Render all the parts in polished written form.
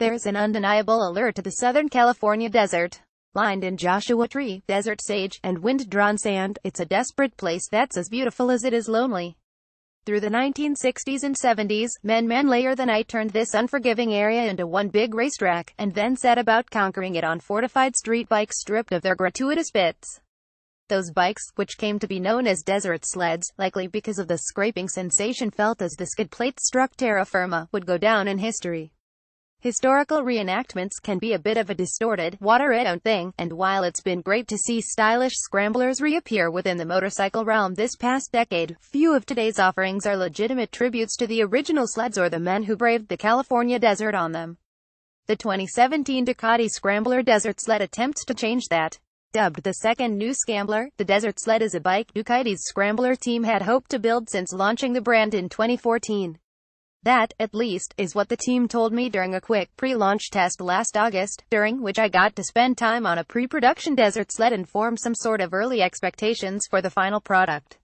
There's an undeniable allure to the Southern California desert. Lined in Joshua tree, desert sage, and wind-drawn sand, it's a desperate place that's as beautiful as it is lonely. Through the 1960s and 70s, men layer the night turned this unforgiving area into one big racetrack, and then set about conquering it on fortified street bikes stripped of their gratuitous bits. Those bikes, which came to be known as desert sleds, likely because of the scraping sensation felt as the skid plates struck terra firma, would go down in history. Historical reenactments can be a bit of a distorted, watered-down thing, and while it's been great to see stylish scramblers reappear within the motorcycle realm this past decade, few of today's offerings are legitimate tributes to the original sleds or the men who braved the California desert on them. The 2017 Ducati Scrambler Desert Sled attempts to change that. Dubbed the second new Scrambler, the Desert Sled is a bike Ducati's Scrambler team had hoped to build since launching the brand in 2014. That, at least, is what the team told me during a quick pre-launch test last August, during which I got to spend time on a pre-production desert sled and form some sort of early expectations for the final product.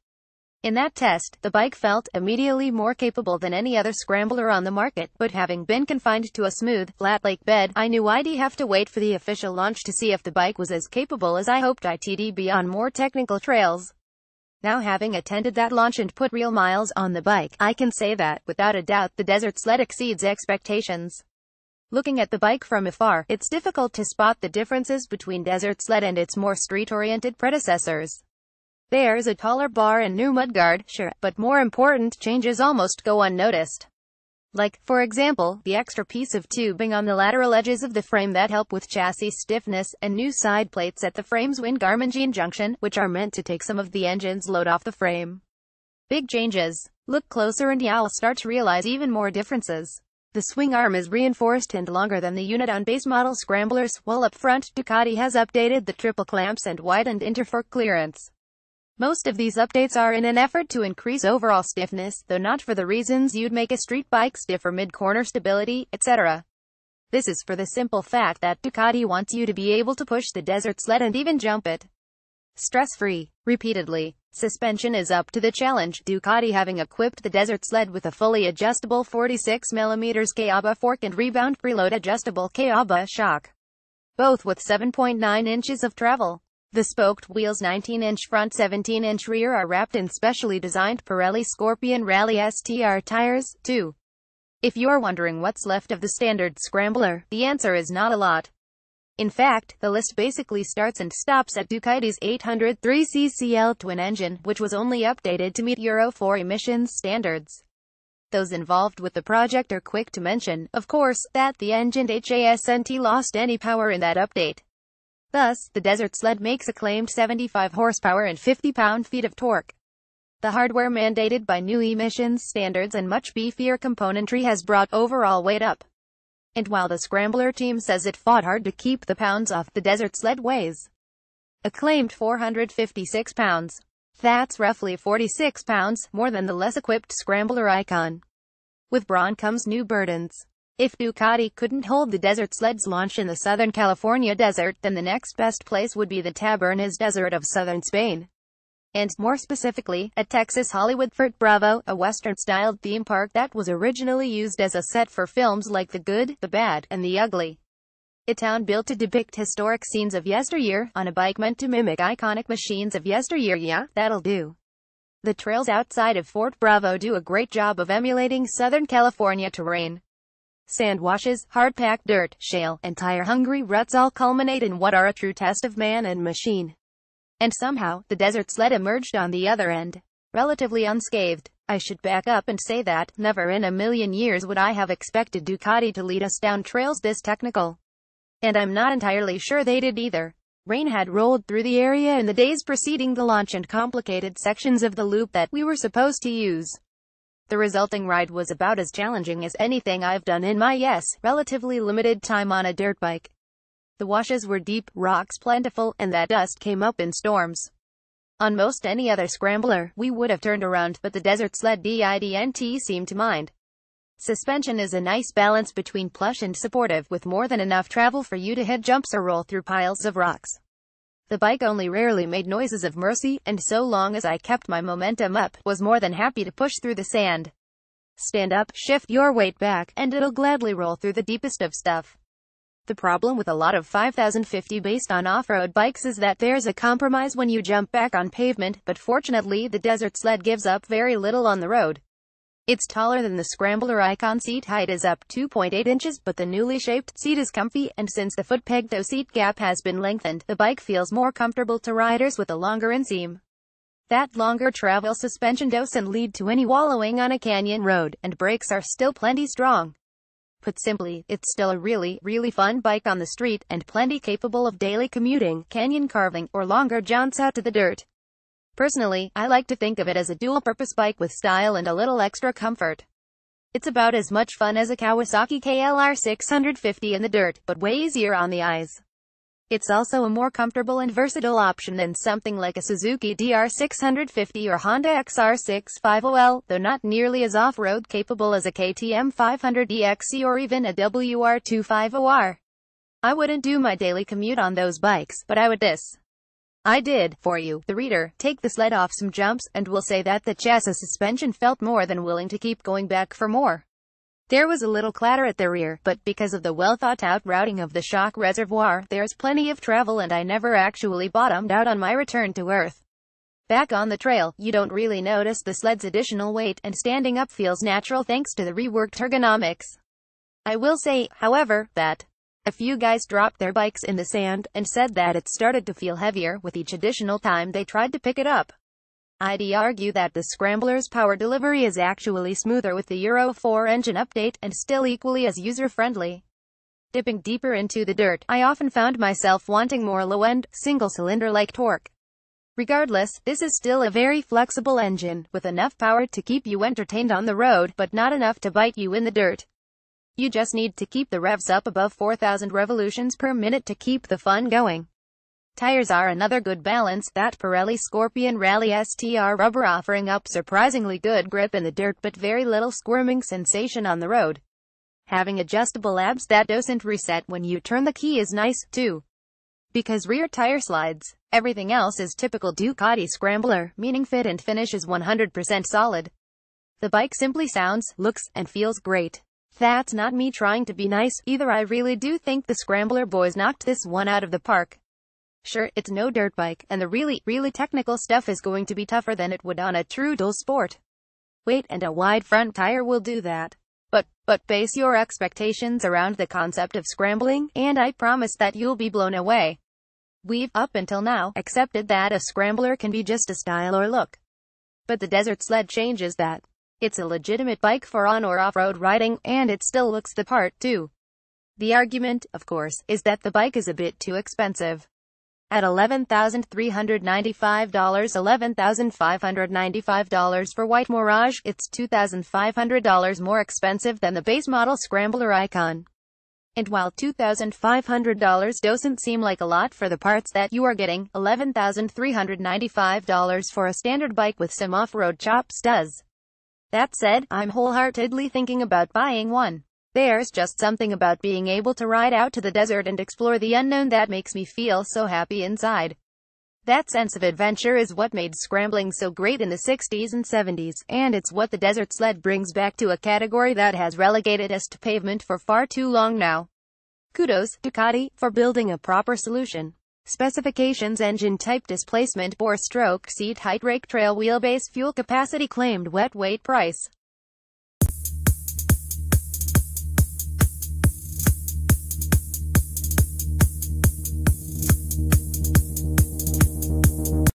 In that test, the bike felt immediately more capable than any other scrambler on the market, but having been confined to a smooth, flat lake bed, I knew I'd have to wait for the official launch to see if the bike was as capable as I hoped it'd be on more technical trails. Now, having attended that launch and put real miles on the bike, I can say that, without a doubt, the desert sled exceeds expectations. Looking at the bike from afar, it's difficult to spot the differences between desert sled and its more street-oriented predecessors. There's a taller bar and new mudguard, sure, but more important changes almost go unnoticed. Like, for example, the extra piece of tubing on the lateral edges of the frame that help with chassis stiffness, and new side plates at the frame's wind-garmingine junction, which are meant to take some of the engine's load off the frame. Big changes. Look closer and you'll start to realize even more differences. The swing arm is reinforced and longer than the unit on base model scramblers, while up front, Ducati has updated the triple clamps and widened interfork clearance. Most of these updates are in an effort to increase overall stiffness, though not for the reasons you'd make a street bike stiff or mid-corner stability, etc. This is for the simple fact that Ducati wants you to be able to push the desert sled and even jump it stress-free, repeatedly. Suspension is up to the challenge, Ducati having equipped the desert sled with a fully adjustable 46mm Kayaba fork and rebound preload adjustable Kayaba shock, both with 7.9 inches of travel. The spoked wheels 19-inch front 17-inch rear are wrapped in specially designed Pirelli Scorpion Rally STR tires, too. If you're wondering what's left of the standard Scrambler, the answer is not a lot. In fact, the list basically starts and stops at Ducati's 803cc twin engine, which was only updated to meet Euro 4 emissions standards. Those involved with the project are quick to mention, of course, that the engine hasn't lost any power in that update. Thus, the desert sled makes a claimed 75 horsepower and 50 pound-feet of torque. The hardware mandated by new emissions standards and much beefier componentry has brought overall weight up. And while the Scrambler team says it fought hard to keep the pounds off, the desert sled weighs a claimed 456 pounds. That's roughly 46 pounds more than the less equipped Scrambler icon. With brawn comes new burdens. If Ducati couldn't hold the desert sled's launch in the Southern California desert, then the next best place would be the Tabernas Desert of southern Spain. And, more specifically, at Texas Hollywood Fort Bravo, a Western-styled theme park that was originally used as a set for films like The Good, the Bad, and the Ugly. A town built to depict historic scenes of yesteryear, on a bike meant to mimic iconic machines of yesteryear. Yeah, that'll do. The trails outside of Fort Bravo do a great job of emulating Southern California terrain. Sand washes, hard-packed dirt, shale, and tire-hungry ruts all culminate in what are a true test of man and machine. And somehow, the desert sled emerged on the other end, relatively unscathed. I should back up and say that, never in a million years would I have expected Ducati to lead us down trails this technical. And I'm not entirely sure they did either. Rain had rolled through the area in the days preceding the launch and complicated sections of the loop that we were supposed to use. The resulting ride was about as challenging as anything I've done in my relatively limited time on a dirt bike. The washes were deep, rocks plentiful, and that dust came up in storms. On most any other scrambler, we would have turned around, but the desert sled didn't seem to mind. Suspension is a nice balance between plush and supportive, with more than enough travel for you to hit jumps or roll through piles of rocks. The bike only rarely made noises of mercy, and so long as I kept my momentum up, was more than happy to push through the sand. Stand up, shift your weight back, and it'll gladly roll through the deepest of stuff. The problem with a lot of 5050 based on off-road bikes is that there's a compromise when you jump back on pavement, but fortunately the Desert Sled gives up very little on the road. It's taller than the Scrambler Icon. Seat height is up 2.8 inches, but the newly shaped seat is comfy, and since the foot peg to seat gap has been lengthened, the bike feels more comfortable to riders with a longer inseam. That longer travel suspension doesn't lead to any wallowing on a canyon road, and brakes are still plenty strong. Put simply, it's still a really fun bike on the street, and plenty capable of daily commuting, canyon carving, or longer jaunts out to the dirt. Personally, I like to think of it as a dual-purpose bike with style and a little extra comfort. It's about as much fun as a Kawasaki KLR 650 in the dirt, but way easier on the eyes. It's also a more comfortable and versatile option than something like a Suzuki DR 650 or Honda XR 650L, though not nearly as off-road capable as a KTM 500EXC or even a WR250R. I wouldn't do my daily commute on those bikes, but I would this. I did, for you, the reader, take the sled off some jumps, and will say that the chassis suspension felt more than willing to keep going back for more. There was a little clatter at the rear, but because of the well-thought-out routing of the shock reservoir, there's plenty of travel and I never actually bottomed out on my return to earth. Back on the trail, you don't really notice the sled's additional weight, and standing up feels natural thanks to the reworked ergonomics. I will say, however, that a few guys dropped their bikes in the sand, and said that it started to feel heavier with each additional time they tried to pick it up. I'd argue that the Scrambler's power delivery is actually smoother with the Euro 4 engine update, and still equally as user-friendly. Dipping deeper into the dirt, I often found myself wanting more low-end, single-cylinder-like torque. Regardless, this is still a very flexible engine, with enough power to keep you entertained on the road, but not enough to bite you in the dirt. You just need to keep the revs up above 4,000 revolutions per minute to keep the fun going. Tires are another good balance, that Pirelli Scorpion Rally STR rubber offering up surprisingly good grip in the dirt but very little squirming sensation on the road. Having adjustable labs that doesn't reset when you turn the key is nice, too. Because rear tire slides. Everything else is typical Ducati Scrambler, meaning fit and finish is 100% solid. The bike simply sounds, looks, and feels great. That's not me trying to be nice, either. I really do think the Scrambler boys knocked this one out of the park. Sure, it's no dirt bike, and the really technical stuff is going to be tougher than it would on a true dual sport. Weight and a wide front tire will do that. But base your expectations around the concept of scrambling, and I promise that you'll be blown away. We've, up until now, accepted that a Scrambler can be just a style or look. But the Desert Sled changes that. It's a legitimate bike for on or off-road riding, and it still looks the part, too. The argument, of course, is that the bike is a bit too expensive. At $11,395, $11,595 for White Mirage, it's $2,500 more expensive than the base model Scrambler Icon. And while $2,500 doesn't seem like a lot for the parts that you are getting, $11,395 for a standard bike with some off-road chops does. That said, I'm wholeheartedly thinking about buying one. There's just something about being able to ride out to the desert and explore the unknown that makes me feel so happy inside. That sense of adventure is what made scrambling so great in the 60s and 70s, and it's what the Desert Sled brings back to a category that has relegated us to pavement for far too long now. Kudos, Ducati, for building a proper solution. Specifications: engine type, displacement, bore stroke, seat height, rake trail, wheelbase, fuel capacity, claimed wet weight, price.